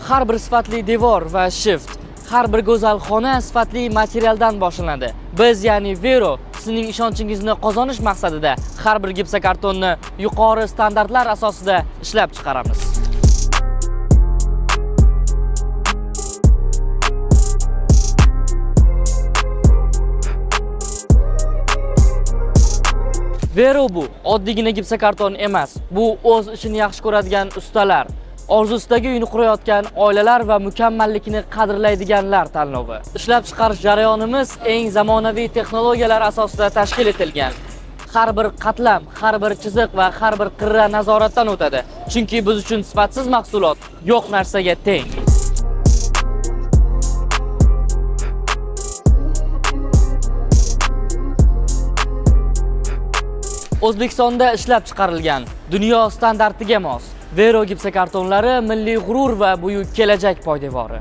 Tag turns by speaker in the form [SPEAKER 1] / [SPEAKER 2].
[SPEAKER 1] Har bir sifatli devor va shift, har bir go'zal xona sifatli materialdan boshlanadi. Biz, ya'ni Vero, sizning ishonchingizni qozonish maqsadida har bir gipsokartonni yuqori standartlar asosida ishlab chiqaramiz. Vero bu oddiygina gipsokarton emas. Bu o'z ishini yaxshi ko'radigan ustalar, orzusidagi uyni qurayotgan oilalar va mukammallikni qadrlaydiganlar tanlovi. Ishlab chiqarish jarayonimiz eng zamonaviy texnologiyalar asosida tashkil etilgan. Har bir qatlam, har bir chiziq va har bir qirra nazoratdan o'tadi. Chunki biz uchun sifatsiz mahsulot yo'q narsaga teng. O'zbekistonda ishlab chiqarilgan, dunyo standartiga mos Vero gipsokartonlari milliy g'urur va buyuk kelajak poydevori.